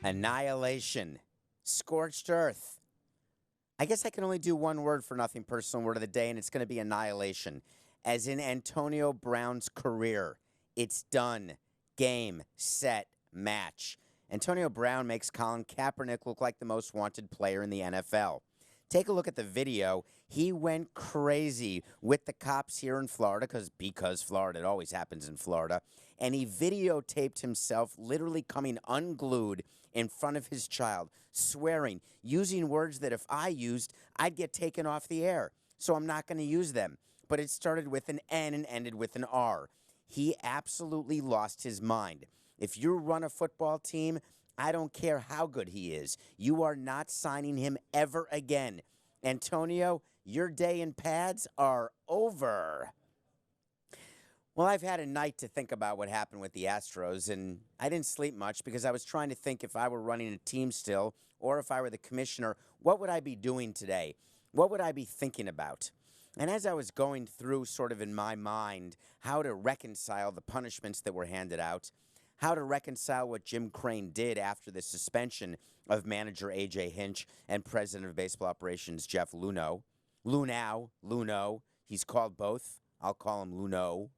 Annihilation. Scorched earth. I guess I can only do one word for nothing personal word of the day, and it's going to be annihilation. As in Antonio Brown's career. It's done. Game, set, match. Antonio Brown makes Colin Kaepernick look like the most wanted player in the NFL. Take a look at the video. He went crazy with the cops here in Florida, because Florida, it always happens in Florida, and he videotaped himself literally coming unglued in front of his child, swearing, using words that if I used, I'd get taken off the air. So I'm not going to use them. But it started with an N and ended with an R. He absolutely lost his mind. If you run a football team, I don't care how good he is. You are not signing him ever again. Antonio, your day in pads are over. Well, I've had a night to think about what happened with the Astros, and I didn't sleep much because I was trying to think if I were running a team still or if I were the commissioner, what would I be doing today? What would I be thinking about? And as I was going through sort of in my mind how to reconcile the punishments that were handed out, how to reconcile what Jim Crane did after the suspension of manager A.J. Hinch and president of baseball operations Jeff Luhnow. Luhnow. He's called both. I'll call him Luhnow.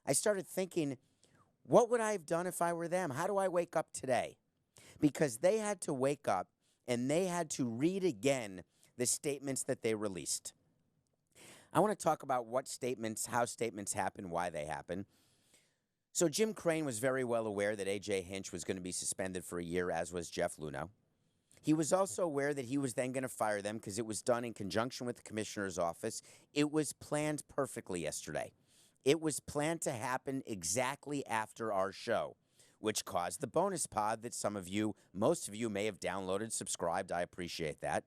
I started thinking, what would I have done if I were them? How do I wake up today? Because they had to wake up and they had to read again the statements that they released. I want to talk about what statements, how statements happen, why they happen. So Jim Crane was very well aware that A.J. Hinch was going to be suspended for a year, as was Jeff Luhnow. He was also aware that he was then going to fire them because it was done in conjunction with the commissioner's office. It was planned perfectly yesterday. It was planned to happen exactly after our show, which caused the bonus pod that some of you, most of you may have downloaded, subscribed. I appreciate that.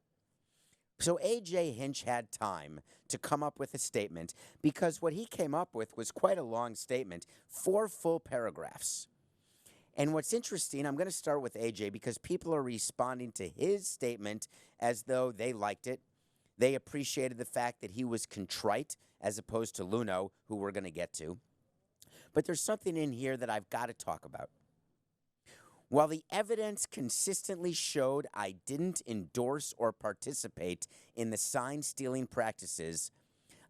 So A.J. Hinch had time to come up with a statement because what he came up with was quite a long statement, 4 full paragraphs. And what's interesting, I'm going to start with A.J. because people are responding to his statement as though they liked it. They appreciated the fact that he was contrite as opposed to Luhnow, who we're going to get to. But there's something in here that I've got to talk about. While the evidence consistently showed I didn't endorse or participate in the sign-stealing practices,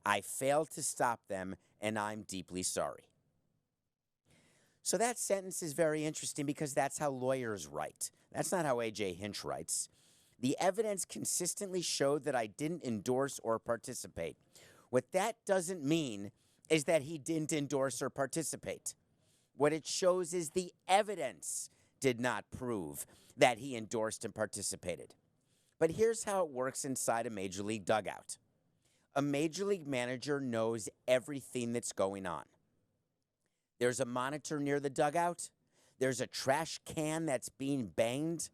I failed to stop them, and I'm deeply sorry. So that sentence is very interesting because that's how lawyers write. That's not how A.J. Hinch writes. The evidence consistently showed that I didn't endorse or participate. What that doesn't mean is that he didn't endorse or participate. What it shows is the evidence did not prove that he endorsed and participated. But here's how it works inside a major league dugout. A major league manager knows everything that's going on. There's a monitor near the dugout. There's a trash can that's being banged.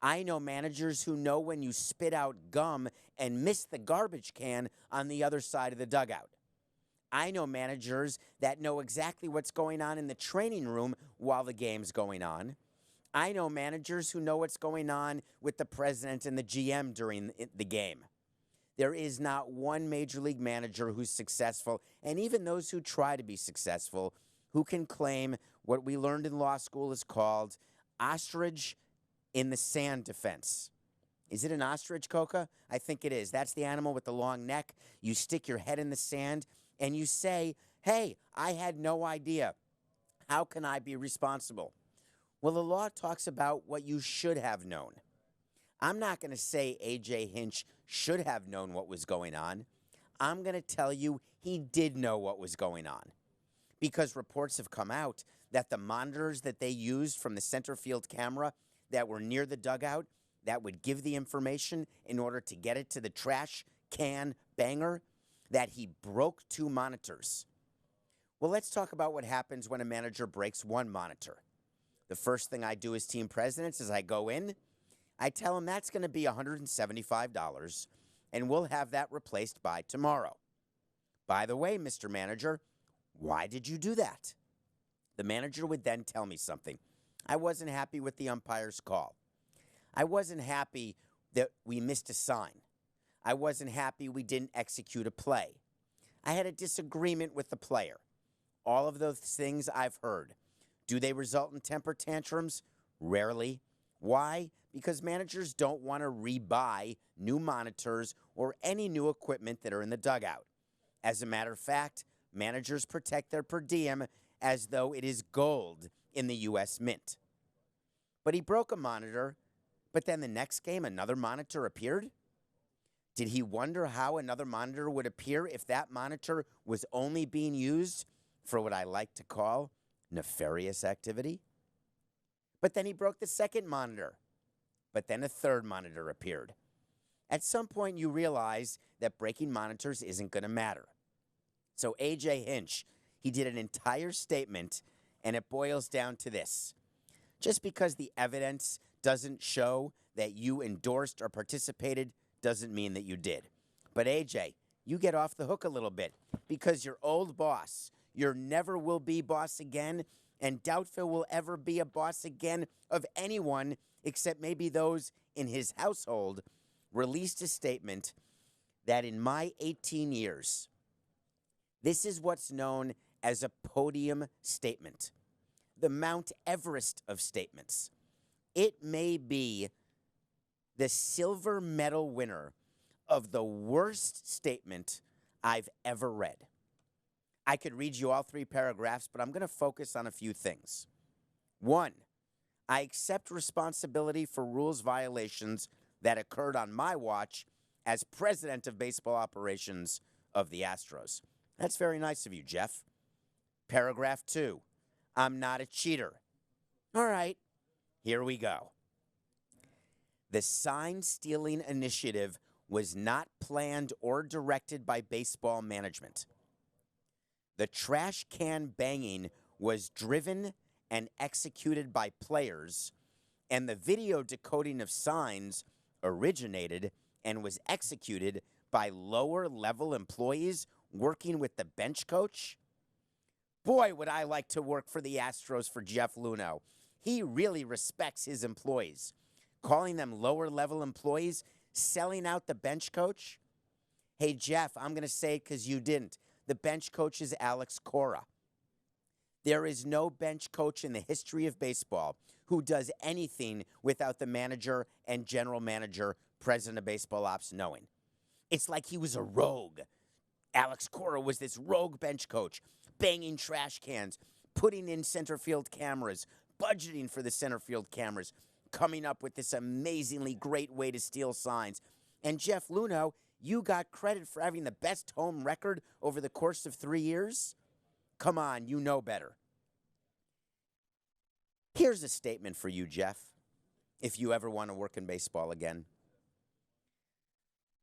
I know managers who know when you spit out gum and miss the garbage can on the other side of the dugout. I know managers that know exactly what's going on in the training room while the game's going on. I know managers who know what's going on with the president and the GM during the game. There is not one major league manager who's successful, and even those who try to be successful, who can claim what we learned in law school is called ostrich in the sand defense. Is it an ostrich, Coca? I think it is. That's the animal with the long neck. You stick your head in the sand and you say, hey, I had no idea. How can I be responsible? Well, the law talks about what you should have known. I'm not going to say A.J. Hinch should have known what was going on. I'm going to tell you he did know what was going on because reports have come out that the monitors that they used from the center field camera that were near the dugout that would give the information in order to get it to the trash can banger, that he broke 2 monitors. Well, let's talk about what happens when a manager breaks one monitor. The first thing I do as team president is I go in, I tell him that's going to be $175, and we'll have that replaced by tomorrow. By the way, Mr. Manager, why did you do that? The manager would then tell me something. I wasn't happy with the umpire's call. I wasn't happy that we missed a sign. I wasn't happy we didn't execute a play. I had a disagreement with the player. All of those things I've heard. Do they result in temper tantrums? Rarely. Why? Because managers don't want to rebuy new monitors or any new equipment that are in the dugout. As a matter of fact, managers protect their per diem as though it is gold in the U.S. Mint. But he broke a monitor, but then the next game another monitor appeared? Did he wonder how another monitor would appear if that monitor was only being used for what I like to call nefarious activity? But then he broke the second monitor, but then a third monitor appeared. At some point, you realize that breaking monitors isn't going to matter. So A.J. Hinch, he did an entire statement, and it boils down to this. Just because the evidence doesn't show that you endorsed or participated doesn't mean that you did. But A.J., you get off the hook a little bit because your old boss, your never will be boss again, and doubtful will ever be a boss again of anyone except maybe those in his household, released a statement that in my 18 years, this is what's known as a podium statement, the Mount Everest of statements. It may be the silver medal winner of the worst statement I've ever read. I could read you all 3 paragraphs, but I'm going to focus on a few things. 1, I accept responsibility for rules violations that occurred on my watch as president of baseball operations of the Astros. That's very nice of you, Jeff. Paragraph 2, I'm not a cheater. All right, here we go. The sign-stealing initiative was not planned or directed by baseball management. The trash can banging was driven and executed by players, and the video decoding of signs originated and was executed by lower-level employees working with the bench coach. Boy, would I like to work for the Astros for Jeff Luhnow. He really respects his employees. Calling them lower-level employees, selling out the bench coach. Hey, Jeff, I'm going to say it because you didn't. The bench coach is Alex Cora. There is no bench coach in the history of baseball who does anything without the manager and general manager, president of baseball ops, knowing. It's like he was a rogue. Alex Cora was this rogue bench coach, banging trash cans, putting in center field cameras, budgeting for the center field cameras, coming up with this amazingly great way to steal signs. And Jeff Luhnow, you got credit for having the best home record over the course of 3 years? Come on, you know better. Here's a statement for you, Jeff, if you ever want to work in baseball again.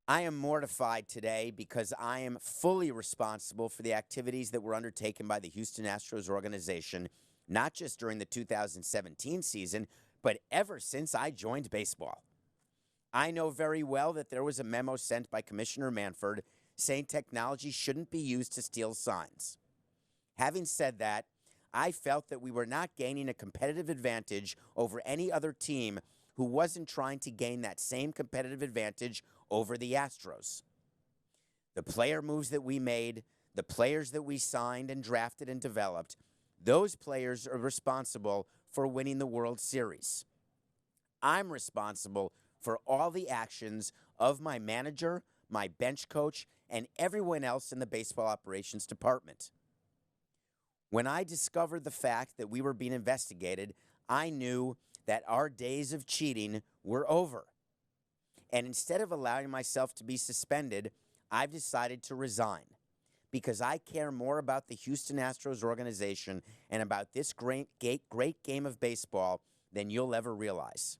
I am mortified today because I am fully responsible for the activities that were undertaken by the Houston Astros organization, not just during the 2017 season, but ever since I joined baseball. I know very well that there was a memo sent by Commissioner Manfred saying technology shouldn't be used to steal signs. Having said that, I felt that we were not gaining a competitive advantage over any other team who wasn't trying to gain that same competitive advantage over the Astros. The player moves that we made, the players that we signed and drafted and developed, those players are responsible for winning the World Series. I'm responsible for all the actions of my manager, my bench coach, and everyone else in the baseball operations department. When I discovered the fact that we were being investigated, I knew that our days of cheating were over. And instead of allowing myself to be suspended, I've decided to resign because I care more about the Houston Astros organization and about this great game of baseball than you'll ever realize.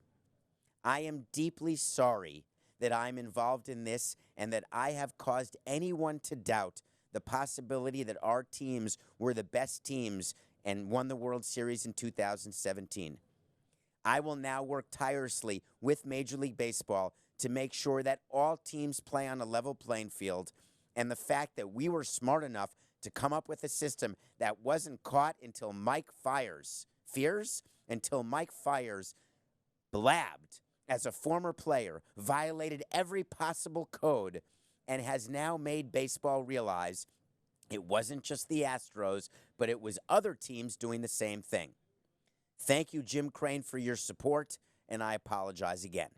I am deeply sorry that I'm involved in this and that I have caused anyone to doubt the possibility that our teams were the best teams and won the World Series in 2017. I will now work tirelessly with Major League Baseball to make sure that all teams play on a level playing field, and the fact that we were smart enough to come up with a system that wasn't caught until Mike Fiers blabbed as a former player, violated every possible code, and has now made baseball realize it wasn't just the Astros, but it was other teams doing the same thing. Thank you, Jim Crane, for your support, and I apologize again.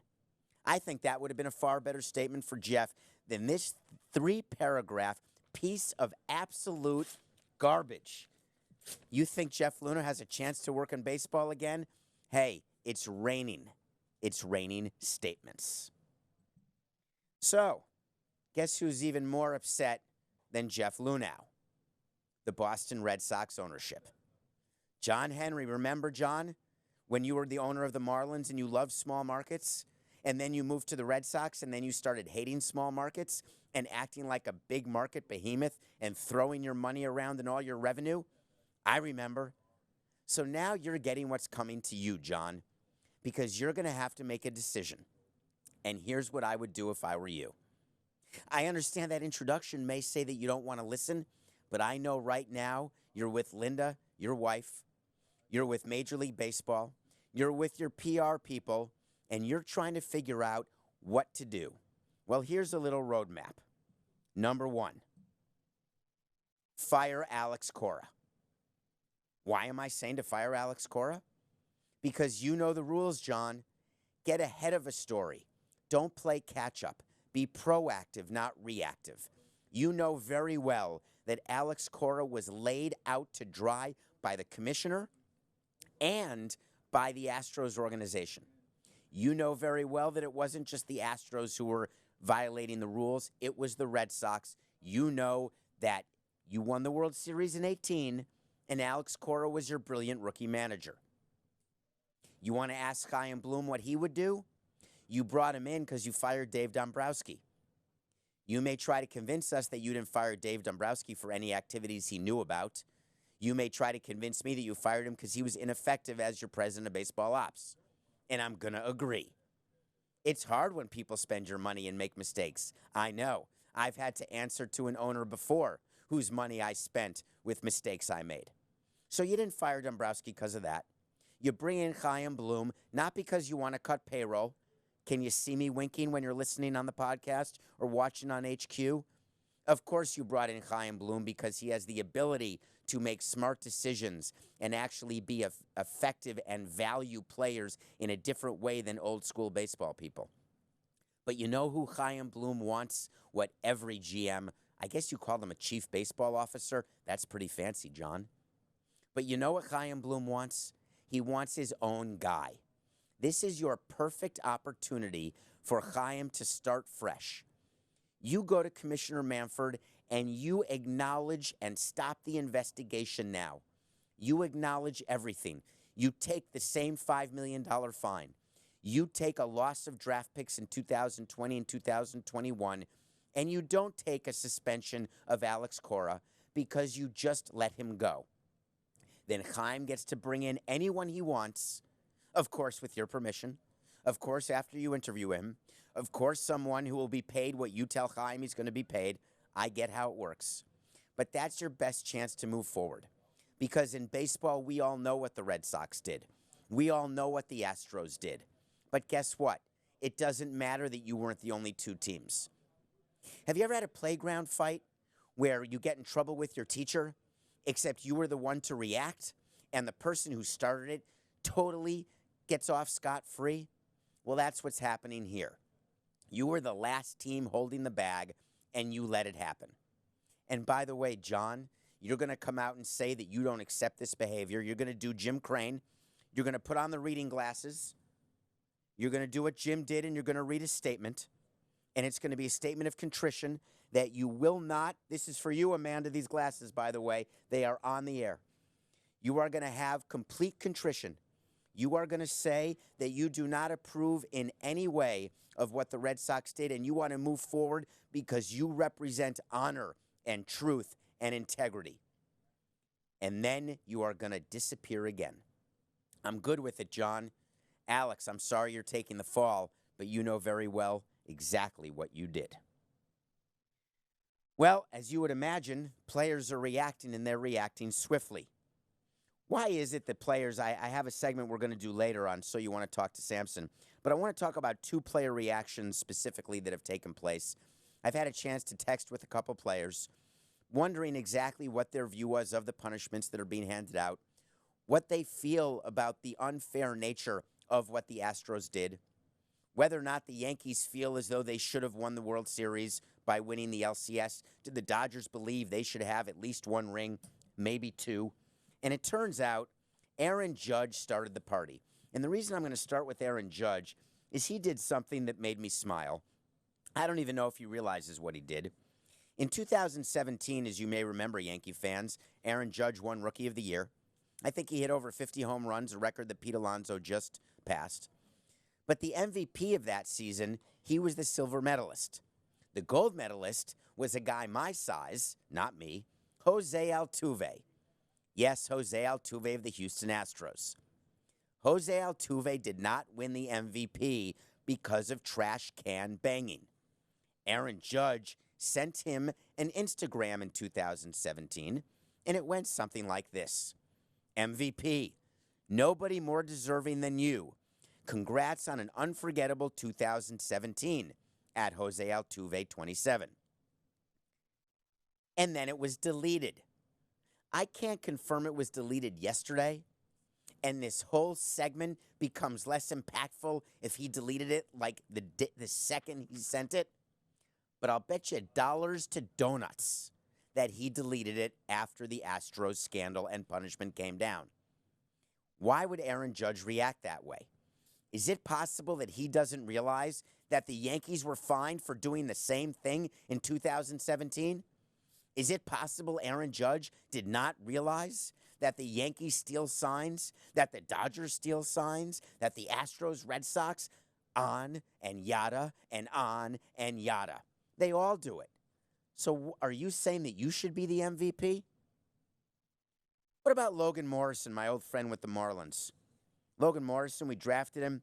I think that would have been a far better statement for Jeff than this 3-paragraph piece of absolute garbage. You think Jeff Luhnow has a chance to work in baseball again? Hey, it's raining. It's raining statements. So, guess who's even more upset than Jeff Luhnow? The Boston Red Sox ownership. John Henry, remember, John, when you were the owner of the Marlins and you loved small markets, and then you moved to the Red Sox, and then you started hating small markets and acting like a big market behemoth and throwing your money around and all your revenue? I remember. So now you're getting what's coming to you, John, because you're going to have to make a decision. And here's what I would do if I were you. I understand that introduction may say that you don't want to listen, but I know right now you're with Linda, your wife, you're with Major League Baseball, you're with your PR people, and you're trying to figure out what to do. Well, here's a little roadmap. Number 1, fire Alex Cora. Why am I saying to fire Alex Cora? Because you know the rules, John. Get ahead of a story. Don't play catch-up. Be proactive, not reactive. You know very well that Alex Cora was laid out to dry by the commissioner and by the Astros organization. You know very well that it wasn't just the Astros who were violating the rules. It was the Red Sox. You know that you won the World Series in 18, and Alex Cora was your brilliant rookie manager. You want to ask Chaim Bloom what he would do? You brought him in because you fired Dave Dombrowski. You may try to convince us that you didn't fire Dave Dombrowski for any activities he knew about. You may try to convince me that you fired him because he was ineffective as your president of baseball ops. And I'm going to agree. It's hard when people spend your money and make mistakes. I know. I've had to answer to an owner before whose money I spent with mistakes I made. So you didn't fire Dombrowski because of that. You bring in Chaim Bloom, not because you want to cut payroll. Can you see me winking when you're listening on the podcast or watching on HQ? Of course you brought in Chaim Bloom because he has the ability to make smart decisions and actually be effective and value players in a different way than old school baseball people. But you know who Chaim Bloom wants? What every GM, I guess you call them a chief baseball officer. That's pretty fancy, John. But you know what Chaim Bloom wants? He wants his own guy. This is your perfect opportunity for Chaim to start fresh. You go to Commissioner Manfred and you acknowledge and stop the investigation now. You acknowledge everything. You take the same $5 million fine. You take a loss of draft picks in 2020 and 2021, and you don't take a suspension of Alex Cora because you just let him go. Then Chaim gets to bring in anyone he wants, of course with your permission, of course after you interview him, of course someone who will be paid what you tell Chaim he's going to be paid. I get how it works. But that's your best chance to move forward. Because in baseball, we all know what the Red Sox did. We all know what the Astros did. But guess what? It doesn't matter that you weren't the only two teams. Have you ever had a playground fight where you get in trouble with your teacher, except you were the one to react, and the person who started it totally gets off scot-free? Well, that's what's happening here. You were the last team holding the bag, and you let it happen. And by the way, John, you're going to come out and say that you don't accept this behavior. You're going to do Jim Crane. You're going to put on the reading glasses. You're going to do what Jim did, and you're going to read a statement. And it's going to be a statement of contrition that you will not, this is for you, Amanda, these glasses, by the way, they are on the air. You are going to have complete contrition. You are going to say that you do not approve in any way of what the Red Sox did, and you want to move forward because you represent honor and truth and integrity. And then you are going to disappear again. I'm good with it, John. Alex, I'm sorry you're taking the fall, but you know very well exactly what you did. Well, as you would imagine, players are reacting, and they're reacting swiftly. Why is it that players, I have a segment we're going to do later on, so you want to talk to Samson, but I want to talk about two player reactions specifically that have taken place. I've had a chance to text with a couple players, wondering exactly what their view was of the punishments that are being handed out, what they feel about the unfair nature of what the Astros did. Whether or not the Yankees feel as though they should have won the World Series by winning the LCS, did the Dodgers believe they should have at least one ring, maybe two? And it turns out Aaron Judge started the party. And the reason I'm going to start with Aaron Judge is he did something that made me smile. I don't even know if he realizes what he did. In 2017, as you may remember, Yankee fans, Aaron Judge won Rookie of the Year. I think he hit over 50 home runs, a record that Pete Alonso just passed. But the MVP of that season, he was the silver medalist. The gold medalist was a guy my size, not me, Jose Altuve. Yes, Jose Altuve of the Houston Astros. Jose Altuve did not win the MVP because of trash can banging. Aaron Judge sent him an Instagram in 2017, and it went something like this. MVP, nobody more deserving than you. Congrats on an unforgettable 2017 at Jose Altuve 27. And then it was deleted. I can't confirm it was deleted yesterday, and this whole segment becomes less impactful if he deleted it like the second he sent it. But I'll bet you dollars to donuts that he deleted it after the Astros scandal and punishment came down. Why would Aaron Judge react that way? Is it possible that he doesn't realize that the Yankees were fined for doing the same thing in 2017? Is it possible Aaron Judge did not realize that the Yankees steal signs, that the Dodgers steal signs, that the Astros, Red Sox, on and yada and on and yada? They all do it. So are you saying that you should be the MVP? What about Logan Morrison, my old friend with the Marlins? Logan Morrison, we drafted him.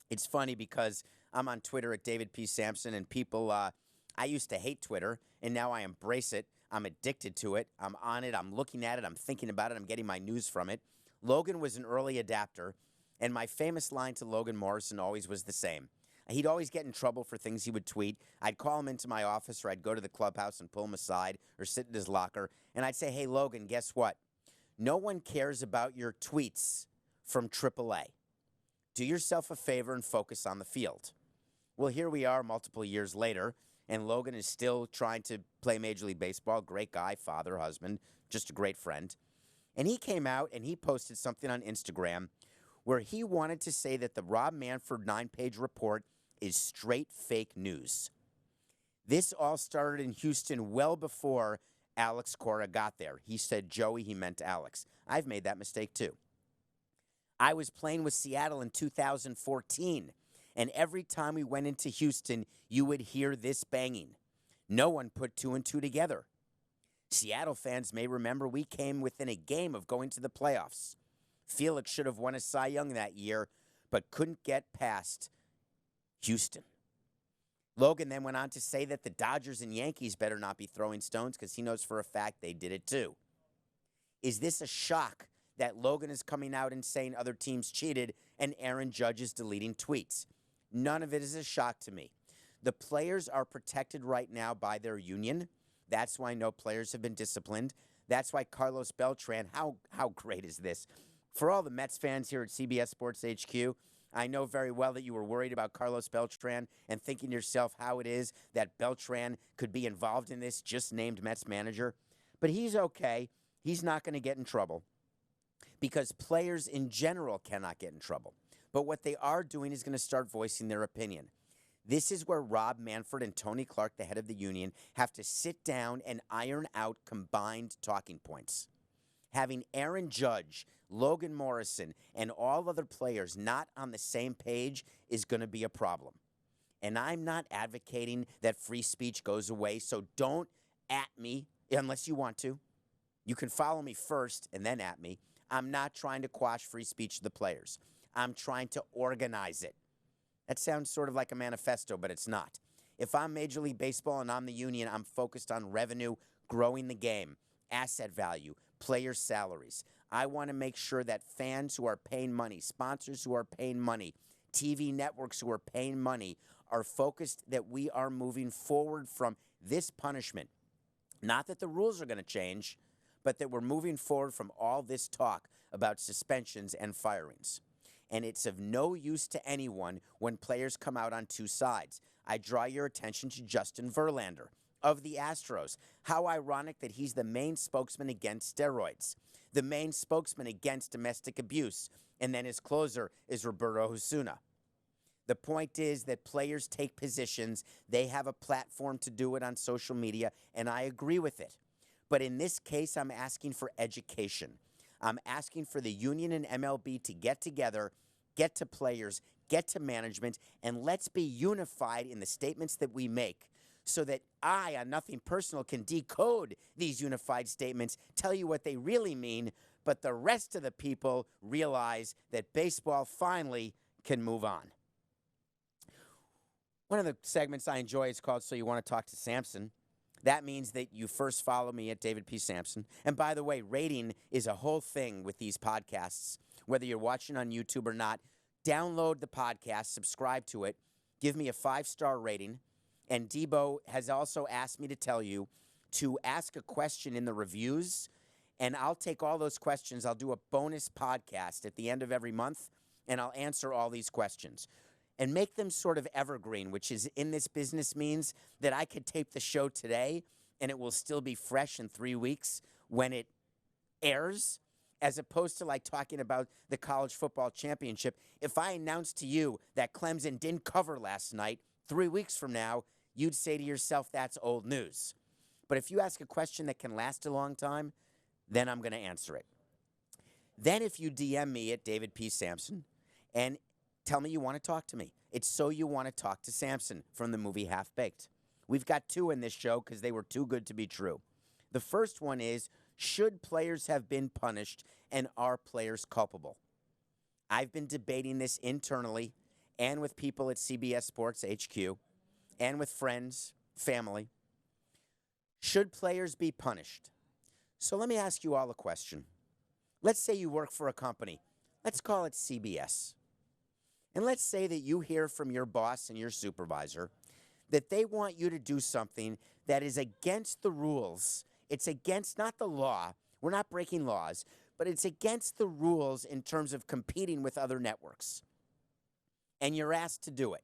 It's funny because I'm on Twitter at David P. Samson, and people, I used to hate Twitter, and now I embrace it. I'm addicted to it. I'm on it. I'm looking at it. I'm thinking about it. I'm getting my news from it. Logan was an early adapter, and my famous line to Logan Morrison always was the same. He'd always get in trouble for things he would tweet. I'd call him into my office, or I'd go to the clubhouse and pull him aside or sit in his locker, and I'd say, hey, Logan, guess what? No one cares about your tweets from AAA. Do yourself a favor and focus on the field. Well, here we are multiple years later, and Logan is still trying to play Major League Baseball. Great guy, father, husband, just a great friend. And he came out and he posted something on Instagram where he wanted to say that the Rob Manfred 9-page report is straight fake news. This all started in Houston well before Alex Cora got there. He said Joey, he meant Alex. I've made that mistake too. I was playing with Seattle in 2014, and every time we went into Houston, you would hear this banging. No one put two and two together. Seattle fans may remember we came within a game of going to the playoffs. Felix should have won a Cy Young that year, but couldn't get past Houston. Logan then went on to say that the Dodgers and Yankees better not be throwing stones because he knows for a fact they did it too. Is this a shock that Logan is coming out and saying other teams cheated and Aaron Judge is deleting tweets? None of it is a shock to me. The players are protected right now by their union. That's why no players have been disciplined. That's why Carlos Beltran, how great is this? For all the Mets fans here at CBS Sports HQ, I know very well that you were worried about Carlos Beltran and thinking to yourself how it is that Beltran could be involved in this just named Mets manager. But he's okay. He's not going to get in trouble because players in general cannot get in trouble. But what they are doing is going to start voicing their opinion. This is where Rob Manfred and Tony Clark, the head of the union, have to sit down and iron out combined talking points. Having Aaron Judge, Logan Morrison, and all other players not on the same page is going to be a problem. And I'm not advocating that free speech goes away, so don't at me unless you want to. You can follow me first and then at me. I'm not trying to quash free speech of the players. I'm trying to organize it. That sounds sort of like a manifesto, but it's not. If I'm Major League Baseball and I'm the union, I'm focused on revenue, growing the game, asset value, player salaries. I want to make sure that fans who are paying money, sponsors who are paying money, TV networks who are paying money are focused that we are moving forward from this punishment. Not that the rules are going to change, but that we're moving forward from all this talk about suspensions and firings. and it's of no use to anyone when players come out on two sides. I draw your attention to Justin Verlander of the Astros. How ironic that he's the main spokesman against steroids, the main spokesman against domestic abuse, and then his closer is Roberto Osuna. The point is that players take positions. They have a platform to do it on social media, and I agree with it. But in this case, I'm asking for education. I'm asking for the union and MLB to get together, get to players, get to management, and let's be unified in the statements that we make so that I, on Nothing Personal, can decode these unified statements, tell you what they really mean, but the rest of the people realize that baseball finally can move on. One of the segments I enjoy is called So You Want to Talk to Samson. That means that you first follow me at David P. Samson. And by the way, rating is a whole thing with these podcasts. Whether you're watching on YouTube or not, download the podcast, subscribe to it, give me a 5-star rating. And Debo has also asked me to tell you to ask a question in the reviews, and I'll take all those questions. I'll do a bonus podcast at the end of every month, and I'll answer all these questions. And make them sort of evergreen, which is in this business means that I could tape the show today and it will still be fresh in 3 weeks when it airs, as opposed to like talking about the college football championship. If I announced to you that Clemson didn't cover last night, 3 weeks from now, you'd say to yourself, that's old news. But if you ask a question that can last a long time, then I'm going to answer it. Then if you DM me at David P. Samson and tell me you want to talk to me. It's So You Want to Talk to Samson from the movie Half Baked. We've got 2 in this show because they were too good to be true. The first one is, should players have been punished and are players culpable? I've been debating this internally and with people at CBS Sports HQ and with friends, family. Should players be punished? So let me ask you all a question. Let's say you work for a company. Let's call it CBS. And let's say that you hear from your boss and your supervisor that they want you to do something that is against the rules. It's against, not the law, we're not breaking laws, but it's against the rules in terms of competing with other networks. And you're asked to do it.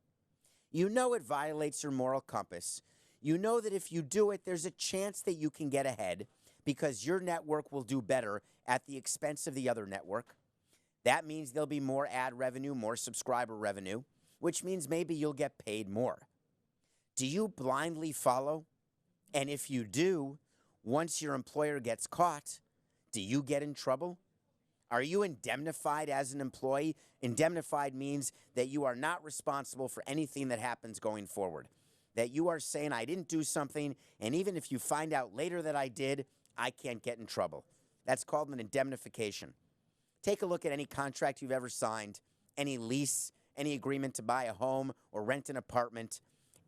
You know it violates your moral compass. You know that if you do it, there's a chance that you can get ahead because your network will do better at the expense of the other network. That means there'll be more ad revenue, more subscriber revenue, which means maybe you'll get paid more. Do you blindly follow? And if you do, once your employer gets caught, do you get in trouble? Are you indemnified as an employee? Indemnified means that you are not responsible for anything that happens going forward. That you are saying, I didn't do something, and even if you find out later that I did, I can't get in trouble. That's called an indemnification. Take a look at any contract you've ever signed, any lease, any agreement to buy a home or rent an apartment,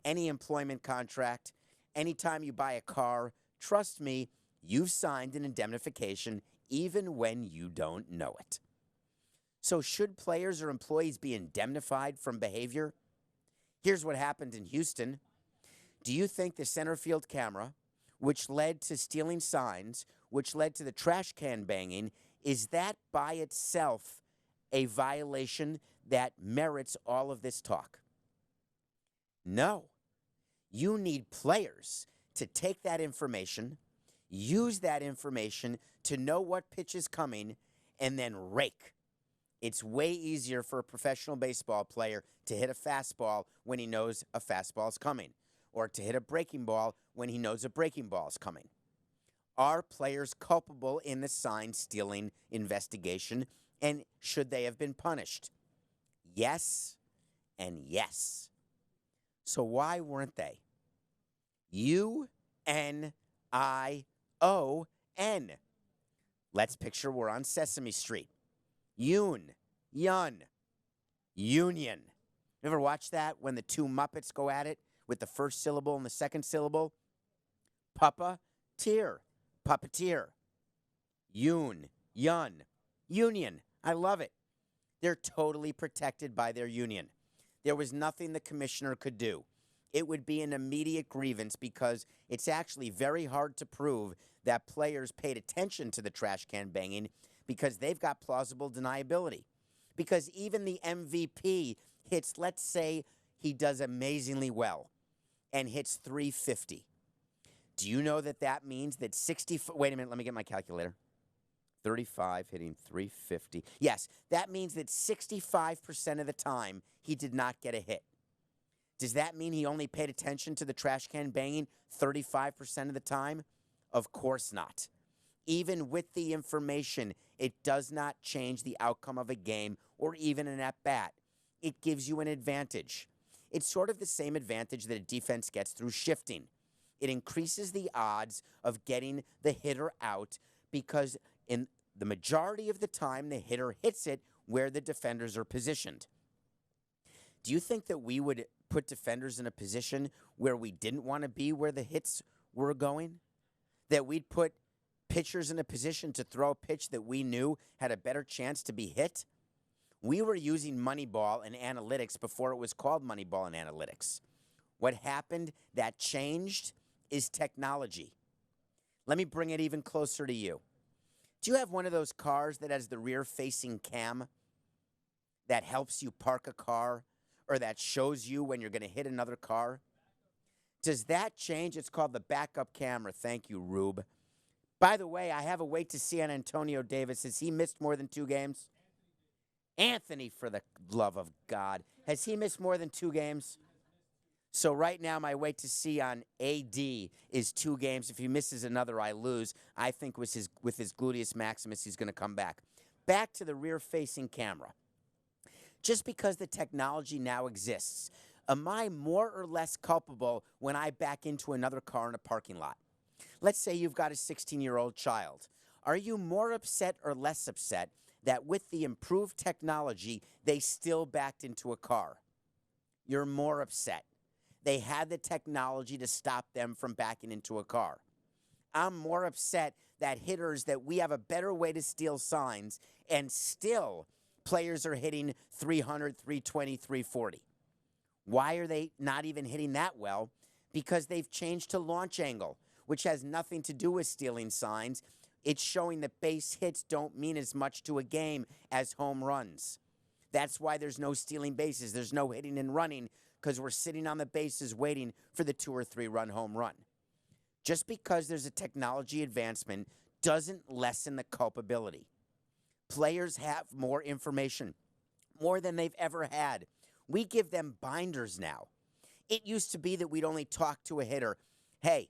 any employment contract, anytime you buy a car. Trust me, you've signed an indemnification even when you don't know it. So should players or employees be indemnified from behavior? Here's what happened in Houston. Do you think the center field camera, which led to stealing signs, which led to the trash can banging, is that by itself a violation that merits all of this talk? No. You need players to take that information, use that information to know what pitch is coming, and then rake. It's way easier for a professional baseball player to hit a fastball when he knows a fastball is coming, or to hit a breaking ball when he knows a breaking ball is coming. Are players culpable in the sign stealing investigation, and should they have been punished? Yes and yes. So why weren't they? UNION. Let's picture we're on Sesame Street. Union. You ever watch that when the 2 Muppets go at it with the first syllable and the second syllable? Puppeteer. Union. I love it. They're totally protected by their union. There was nothing the commissioner could do. It would be an immediate grievance because it's actually very hard to prove that players paid attention to the trash can banging because they've got plausible deniability. Because even the MVP hits, let's say he does amazingly well and hits 350. Do you know that that means that 60, wait a minute, let me get my calculator. 35 hitting 350. Yes, that means that 65% of the time he did not get a hit. Does that mean he only paid attention to the trash can banging 35% of the time? Of course not. Even with the information, it does not change the outcome of a game or even an at-bat. It gives you an advantage. It's sort of the same advantage that a defense gets through shifting. It increases the odds of getting the hitter out because in the majority of the time, the hitter hits it where the defenders are positioned. Do you think that we would put defenders in a position where we didn't want to be where the hits were going? That we'd put pitchers in a position to throw a pitch that we knew had a better chance to be hit? We were using Moneyball and analytics before it was called Moneyball and analytics. What happened that changed is technology. Let me bring it even closer to you. Do you have one of those cars that has the rear-facing cam that helps you park a car or that shows you when you're going to hit another car? Does that change? It's called the backup camera. Thank you, Rube. By the way, I have a wait to see on Antonio Davis. Has he missed more than 2 games? Anthony, for the love of God. Has he missed more than 2 games? So right now, my wait to see on AD is 2 games. If he misses another, I lose. I think with his gluteus maximus, he's going to come back. Back to the rear-facing camera. Just because the technology now exists, am I more or less culpable when I back into another car in a parking lot? Let's say you've got a 16-year-old child. Are you more upset or less upset that with the improved technology, they still backed into a car? You're more upset. They had the technology to stop them from backing into a car. I'm more upset that hitters, that we have a better way to steal signs, and still players are hitting 300, 320, 340. Why are they not even hitting that well? Because they've changed to launch angle, which has nothing to do with stealing signs. It's showing that base hits don't mean as much to a game as home runs. That's why there's no stealing bases. There's no hitting and running, because we're sitting on the bases waiting for the 2 or 3 run home run. Just because there's a technology advancement doesn't lessen the culpability. Players have more information, more than they've ever had. We give them binders now. It used to be that we'd only talk to a hitter. Hey,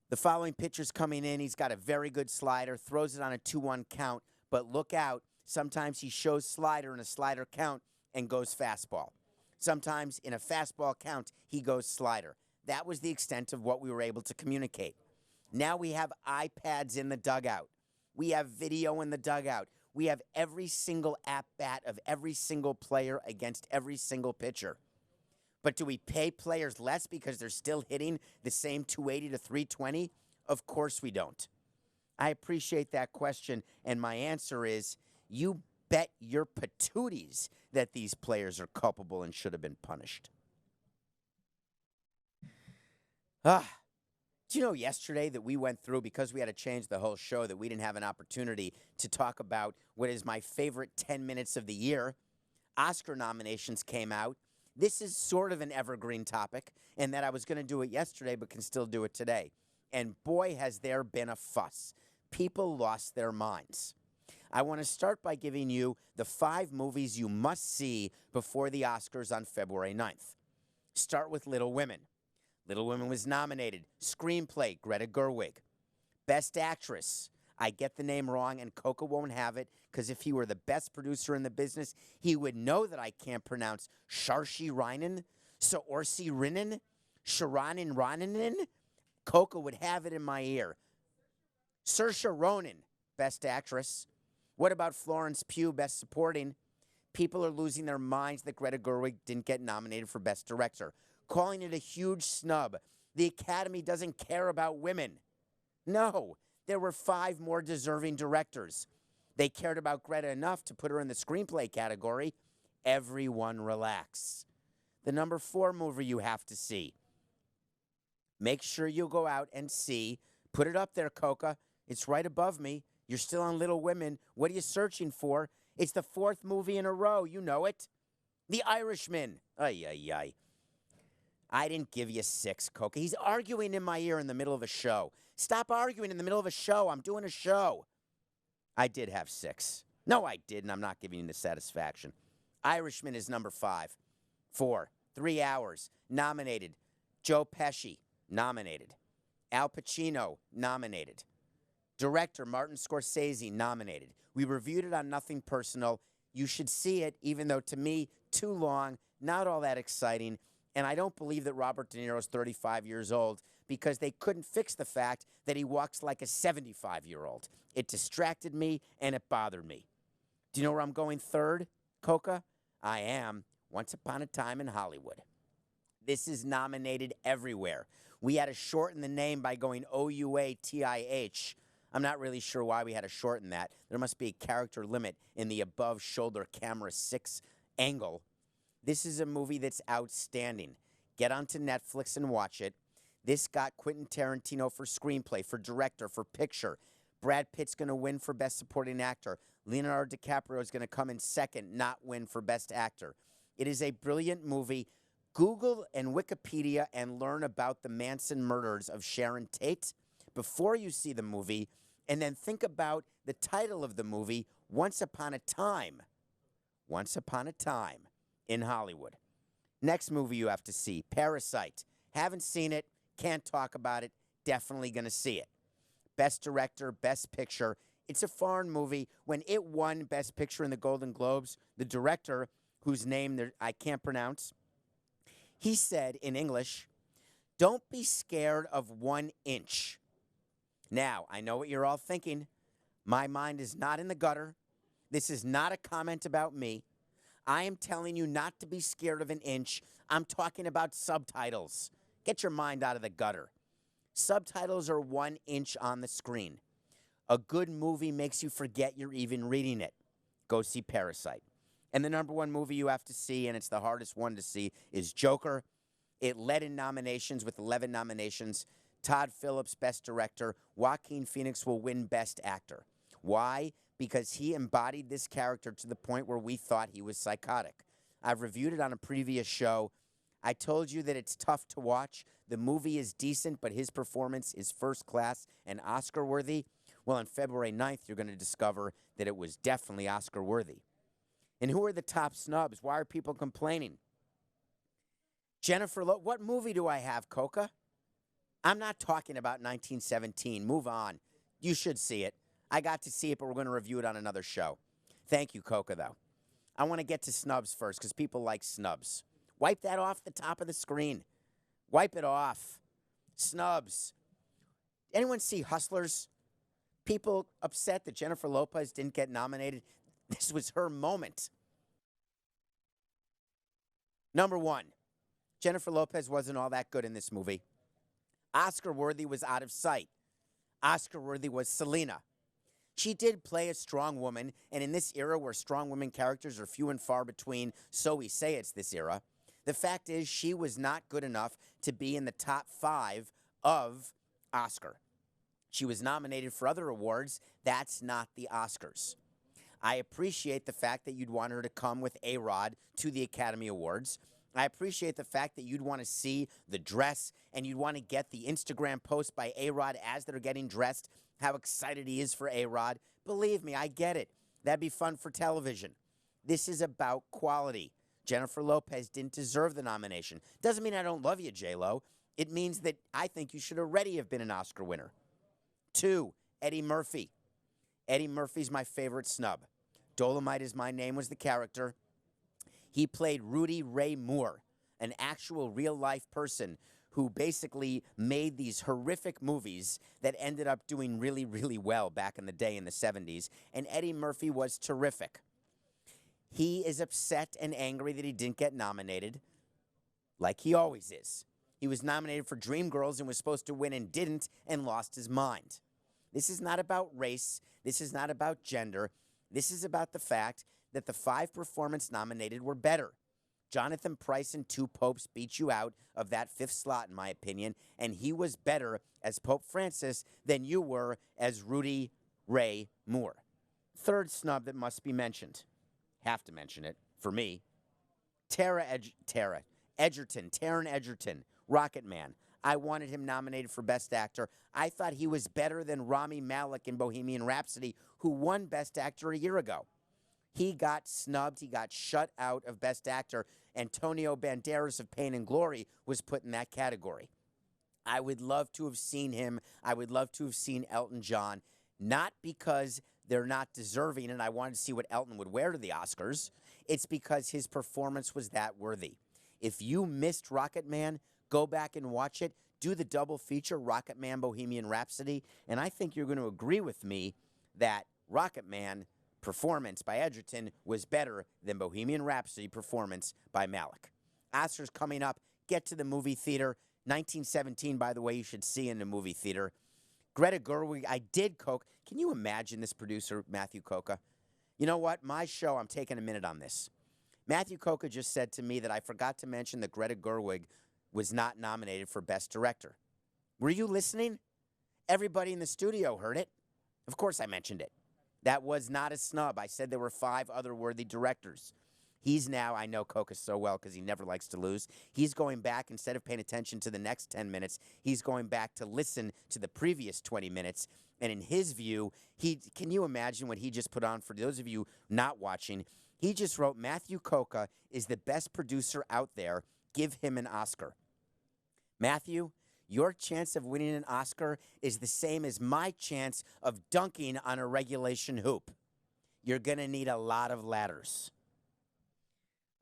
the following pitcher's coming in. He's got a very good slider, throws it on a 2-1 count, but look out. Sometimes he shows slider in a slider count and goes fastball. Sometimes in a fastball count, he goes slider. That was the extent of what we were able to communicate. Now we have iPads in the dugout. We have video in the dugout. We have every single at-bat of every single player against every single pitcher. But do we pay players less because they're still hitting the same 280 to 320? Of course we don't. I appreciate that question, and my answer is, you bet your patooties that these players are culpable and should have been punished. Do you know yesterday that we went through, because we had to change the whole show, that we didn't have an opportunity to talk about what is my favorite 10 minutes of the year? Oscar nominations came out. This is sort of an evergreen topic, and that I was going to do it yesterday but can still do it today. And boy, has there been a fuss. People lost their minds. I want to start by giving you the 5 movies you must see before the Oscars on February 9th. Start with Little Women. Little Women was nominated. Screenplay, Greta Gerwig. Best Actress. I get the name wrong, and Coca won't have it, because if he were the best producer in the business, he would know that I can't pronounce Saoirse Ronan, Saoirse Ronan, Sharonin Ronanen. Coca would have it in my ear. Saoirse Ronan, Best Actress. What about Florence Pugh, Best Supporting? People are losing their minds that Greta Gerwig didn't get nominated for Best Director, calling it a huge snub. The Academy doesn't care about women. No, there were 5 more deserving directors. They cared about Greta enough to put her in the screenplay category. Everyone relax. The number 4 movie you have to see. Make sure you go out and see. Put it up there, Coca. It's right above me. You're still on Little Women. What are you searching for? It's the fourth movie in a row. You know it. The Irishman. Ay, ay, ay. I didn't give you 6, Coca. He's arguing in my ear in the middle of a show. Stop arguing in the middle of a show. I'm doing a show. I did have 6. No, I didn't. I'm not giving you the satisfaction. Irishman is number 5. 4. 3 Hours. Nominated. Joe Pesci. Nominated. Al Pacino. Nominated. Director Martin Scorsese. Nominated. We reviewed it on Nothing Personal. You should see it, even though to me, too long, not all that exciting. And I don't believe that Robert De Niro is 35 years old because they couldn't fix the fact that he walks like a 75-year-old. It distracted me and it bothered me. Do you know where I'm going third, Coca? I am Once Upon a Time in Hollywood. This is nominated everywhere. We had to shorten the name by going OUATIH. I'm not really sure why we had to shorten that. There must be a character limit in the above shoulder camera 6 angle. This is a movie that's outstanding. Get onto Netflix and watch it. This got Quentin Tarantino for screenplay, for director, for picture. Brad Pitt's going to win for Best Supporting Actor. Leonardo DiCaprio is going to come in second, not win for Best Actor. It is a brilliant movie. Google and Wikipedia and learn about the Manson murders of Sharon Tate before you see the movie, and then think about the title of the movie, Once Upon a Time. Once Upon a Time in Hollywood. Next movie you have to see, Parasite. Haven't seen it, can't talk about it, definitely going to see it. Best Director, Best Picture. It's a foreign movie. When it won Best Picture in the Golden Globes, the director, whose name I can't pronounce, he said in English, "Don't be scared of 1 inch." Now, I know what you're all thinking. My mind is not in the gutter. This is not a comment about me. I am telling you not to be scared of 1 inch. I'm talking about subtitles. Get your mind out of the gutter. Subtitles are 1 inch on the screen. A good movie makes you forget you're even reading it. Go see Parasite. And the number 1 movie you have to see, and it's the hardest one to see, is Joker. It led in nominations with 11 nominations. Todd Phillips, Best Director. Joaquin Phoenix will win Best Actor. Why? Because he embodied this character to the point where we thought he was psychotic. I've reviewed it on a previous show. I told you that it's tough to watch. The movie is decent, but his performance is first class and Oscar-worthy. Well, on February 9th, you're going to discover that it was definitely Oscar-worthy. And who are the top snubs? Why are people complaining? Jennifer what movie do I have, Coca? I'm not talking about 1917. Move on. You should see it. I got to see it, but we're going to review it on another show. Thank you, Coca, though. I want to get to snubs first because people like snubs. Wipe that off the top of the screen. Wipe it off. Snubs. Anyone see Hustlers? People upset that Jennifer Lopez didn't get nominated. This was her moment. Number 1, Jennifer Lopez wasn't all that good in this movie. Oscar-worthy was Out of Sight. Oscar-worthy was Selena. She did play a strong woman, and in this era where strong women characters are few and far between, so we say it's this era, the fact is she was not good enough to be in the top 5 of Oscar. She was nominated for other awards. That's not the Oscars. I appreciate the fact that you'd want her to come with A-Rod to the Academy Awards. I appreciate the fact that you'd want to see the dress and you'd want to get the Instagram post by A-Rod as they're getting dressed, how excited he is for A-Rod. Believe me, I get it. That'd be fun for television. This is about quality. Jennifer Lopez didn't deserve the nomination. Doesn't mean I don't love you, J-Lo. It means that I think you should already have been an Oscar winner. 2, Eddie Murphy. Eddie Murphy's my favorite snub. Dolomite Is My Name was the character. He played Rudy Ray Moore, an actual real-life person who basically made these horrific movies that ended up doing really, really well back in the day in the 70s. And Eddie Murphy was terrific. He is upset and angry that he didn't get nominated, like he always is. He was nominated for Dreamgirls and was supposed to win and didn't and lost his mind. This is not about race. This is not about gender. This is about the fact that the 5 performance nominated were better. Jonathan Pryce and 2 Popes beat you out of that 5th slot, in my opinion, and he was better as Pope Francis than you were as Rudy Ray Moore. Third snub that must be mentioned. Have to mention it, for me. Taron Egerton, Rocket Man. I wanted him nominated for Best Actor. I thought he was better than Rami Malek in Bohemian Rhapsody, who won Best Actor a year ago. He got snubbed. He got shut out of Best Actor. Antonio Banderas of Pain and Glory was put in that category. I would love to have seen him. I would love to have seen Elton John, not because they're not deserving and I wanted to see what Elton would wear to the Oscars. It's because his performance was that worthy. If you missed Rocket Man, go back and watch it. Do the double feature, Rocket Man, Bohemian Rhapsody, and I think you're going to agree with me that Rocket Man performance by Egerton was better than Bohemian Rhapsody performance by Malek. Oscars coming up. Get to the movie theater. 1917, by the way, you should see in the movie theater. Greta Gerwig, I did Coke. Can you imagine this producer, Matthew Coca? You know what? My show, I'm taking a minute on this. Matthew Coca just said to me that I forgot to mention that Greta Gerwig was not nominated for Best Director. Were you listening? Everybody in the studio heard it. Of course I mentioned it. That was not a snub. I said there were 5 other worthy directors. He's now, I know Coca so well because he never likes to lose. He's going back, instead of paying attention to the next 10 minutes, he's going back to listen to the previous 20 minutes. And in his view, can you imagine what he just put on? For those of you not watching, he just wrote, Matthew Coca is the best producer out there. Give him an Oscar. Matthew, your chance of winning an Oscar is the same as my chance of dunking on a regulation hoop. You're going to need a lot of ladders.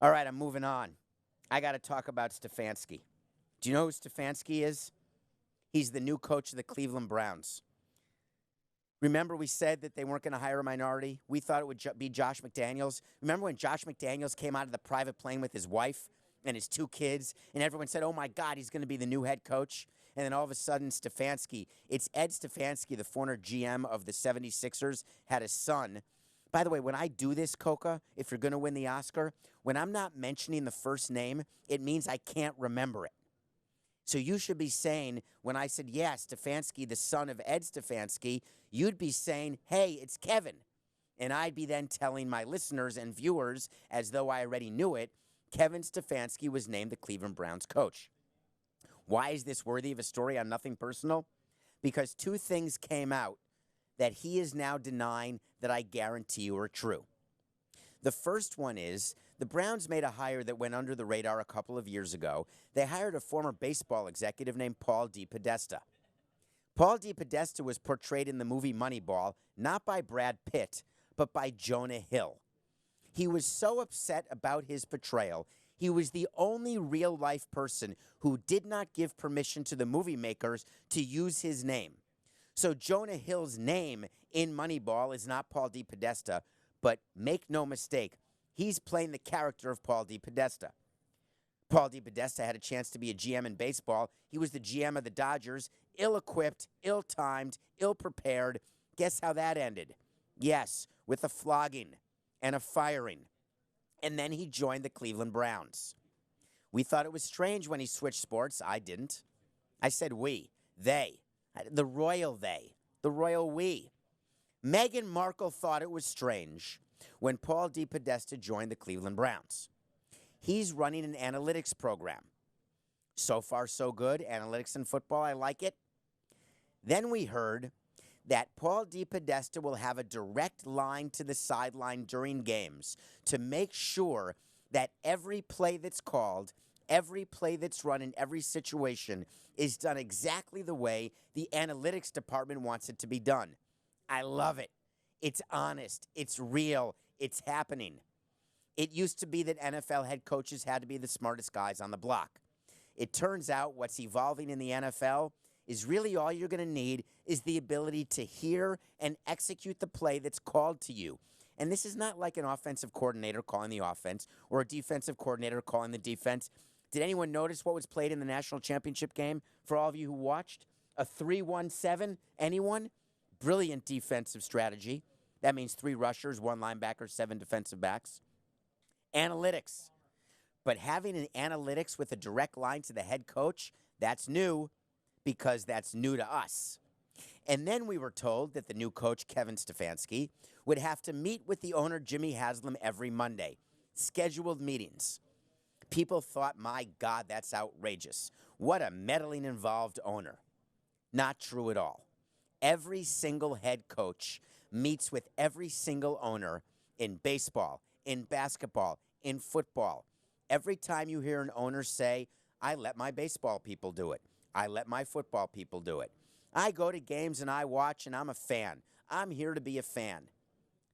All right, I'm moving on. I got to talk about Stefanski. Do you know who Stefanski is? He's the new coach of the Cleveland Browns. Remember we said that they weren't going to hire a minority? We thought it would be Josh McDaniels. Remember when Josh McDaniels came out of the private plane with his wife and his 2 kids, and everyone said, oh, my God, he's going to be the new head coach? And then all of a sudden, Stefanski, it's Ed Stefanski, the former GM of the 76ers, had a son. By the way, when I do this, Coca, if you're going to win the Oscar, when I'm not mentioning the first name, it means I can't remember it. So you should be saying, when I said, yeah, Stefanski, the son of Ed Stefanski, you'd be saying, hey, it's Kevin. And I'd be then telling my listeners and viewers, as though I already knew it, Kevin Stefanski was named the Cleveland Browns coach. Why is this worthy of a story on Nothing Personal? Because 2 things came out that he is now denying that I guarantee you are true. The first one is the Browns made a hire that went under the radar a couple of years ago. They hired a former baseball executive named Paul DePodesta. Paul DePodesta was portrayed in the movie Moneyball not by Brad Pitt, but by Jonah Hill. He was so upset about his portrayal, he was the only real-life person who did not give permission to the movie makers to use his name. So Jonah Hill's name in Moneyball is not Paul DePodesta, but make no mistake, he's playing the character of Paul DePodesta. Paul DePodesta had a chance to be a GM in baseball. He was the GM of the Dodgers, ill-equipped, ill-timed, ill-prepared. Guess how that ended? Yes, with a flogging and a firing. And then he joined the Cleveland Browns. We thought it was strange when he switched sports. I didn't. I said we, they. The royal they, the royal we. Meghan Markle thought it was strange when Paul DePodesta joined the Cleveland Browns. He's running an analytics program. So far, so good. Analytics in football, I like it. Then we heard that Paul DePodesta will have a direct line to the sideline during games to make sure that every play that's called, every play that's run in every situation is done exactly the way the analytics department wants it to be done. I love it. It's honest. It's real. It's happening. It used to be that NFL head coaches had to be the smartest guys on the block. It turns out what's evolving in the NFL is really all you're going to need is the ability to hear and execute the play that's called to you. And this is not like an offensive coordinator calling the offense or a defensive coordinator calling the defense. Did anyone notice what was played in the national championship game for all of you who watched? A 3-1-7? Anyone? Brilliant defensive strategy. That means 3 rushers, 1 linebacker, 7 defensive backs. Analytics. But having an analytics with a direct line to the head coach, that's new because that's new to us. And then we were told that the new coach, Kevin Stefanski, would have to meet with the owner, Jimmy Haslam, every Monday. Scheduled meetings. People thought, my God, that's outrageous. What a meddling involved owner. Not true at all. Every single head coach meets with every single owner in baseball, in basketball, in football. Every time you hear an owner say, I let my baseball people do it. I let my football people do it. I go to games and I watch and I'm a fan. I'm here to be a fan.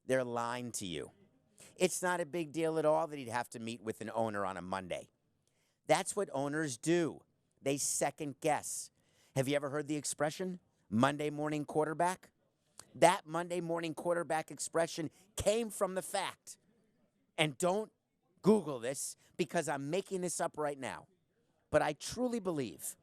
They're lying to you. It's not a big deal at all that he'd have to meet with an owner on a Monday. That's what owners do. They second guess. Have you ever heard the expression, Monday morning quarterback? That Monday morning quarterback expression came from the fact, and don't Google this because I'm making this up right now, but I truly believe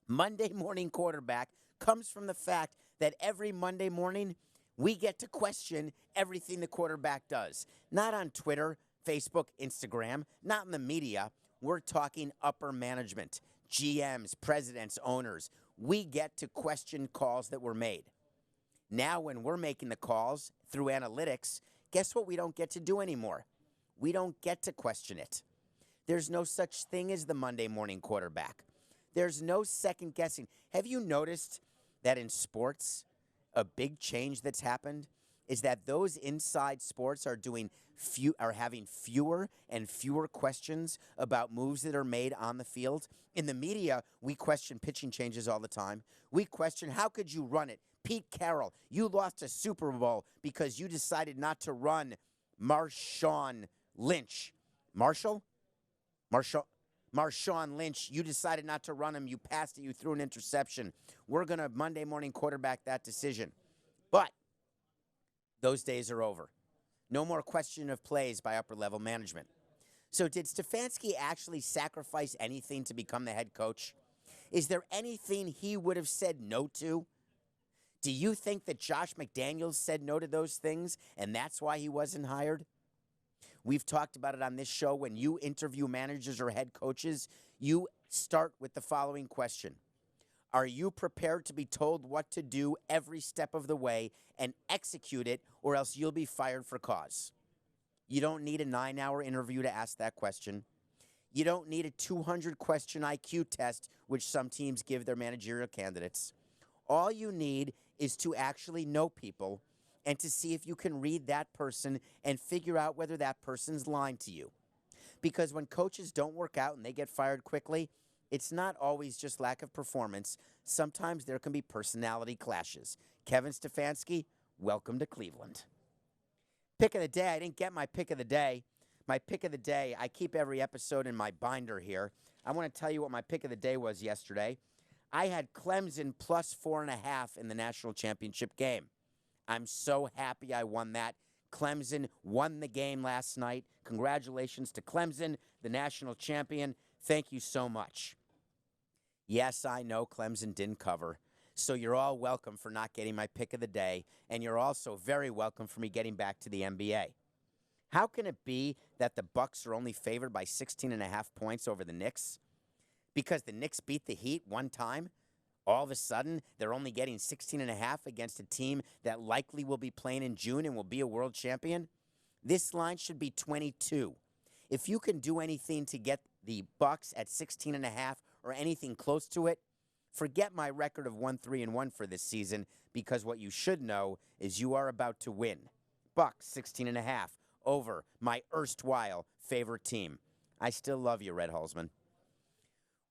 Monday morning quarterback comes from the fact that every Monday morning we get to question everything the quarterback does. Not on Twitter, Facebook, Instagram, not in the media. We're talking upper management, GMs, presidents, owners. We get to question calls that were made. Now when we're making the calls through analytics, guess what we don't get to do anymore? We don't get to question it. There's no such thing as the Monday morning quarterback. There's no second guessing. Have you noticed that in sports, a big change that's happened is that those inside sports are having fewer and fewer questions about moves that are made on the field. In the media, we question pitching changes all the time. We question, how could you run it? Pete Carroll, you lost a Super Bowl because you decided not to run Marshawn Lynch. Marshawn Lynch, you decided not to run him. You passed it. You threw an interception. We're going to Monday morning quarterback that decision. But those days are over. No more question of plays by upper-level management. So did Stefanski actually sacrifice anything to become the head coach? Is there anything he would have said no to? Do you think that Josh McDaniels said no to those things, and that's why he wasn't hired? We've talked about it on this show. When you interview managers or head coaches, you start with the following question. Are you prepared to be told what to do every step of the way and execute it, or else you'll be fired for cause? You don't need a 9-hour interview to ask that question. You don't need a 200-question IQ test, which some teams give their managerial candidates. All you need is to actually know people and to see if you can read that person and figure out whether that person's lying to you. Because when coaches don't work out and they get fired quickly, it's not always just lack of performance. Sometimes there can be personality clashes. Kevin Stefanski, welcome to Cleveland. Pick of the day. I didn't get my pick of the day. My pick of the day, I keep every episode in my binder here. I want to tell you what my pick of the day was yesterday. I had Clemson plus 4.5 in the national championship game. I'm so happy I won that. Clemson won the game last night. Congratulations to Clemson, the national champion. Thank you so much. Yes, I know Clemson didn't cover, so you're all welcome for not getting my pick of the day, and you're also very welcome for me getting back to the NBA. How can it be that the Bucks are only favored by 16.5 points over the Knicks? Because the Knicks beat the Heat one time? All of a sudden, they're only getting 16.5 against a team that likely will be playing in June and will be a world champion? This line should be 22. If you can do anything to get the Bucks at 16.5 or anything close to it, forget my record of 1-3-1 for this season, because what you should know is you are about to win. Bucks 16.5 over my erstwhile favorite team. I still love you, Red Holzman.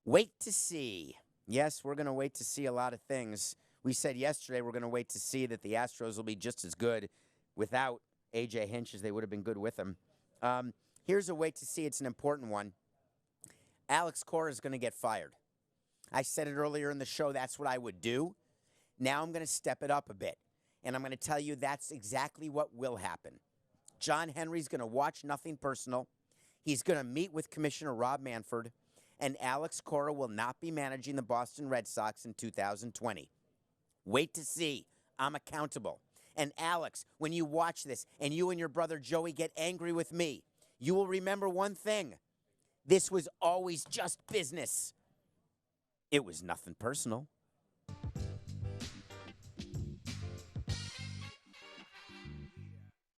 Wait to see. Yes, we're going to wait to see a lot of things. We said yesterday we're going to wait to see that the Astros will be just as good without A.J. Hinch as they would have been good with him. Here's a wait to see. It's an important one. Alex Cora is going to get fired. I said it earlier in the show, that's what I would do. Now I'm going to step it up a bit, and I'm going to tell you that's exactly what will happen. John Henry's going to watch Nothing Personal. He's going to meet with Commissioner Rob Manfred, and Alex Cora will not be managing the Boston Red Sox in 2020. Wait to see. I'm accountable. And Alex, when you watch this and you and your brother Joey get angry with me, you will remember one thing. This was always just business. It was nothing personal.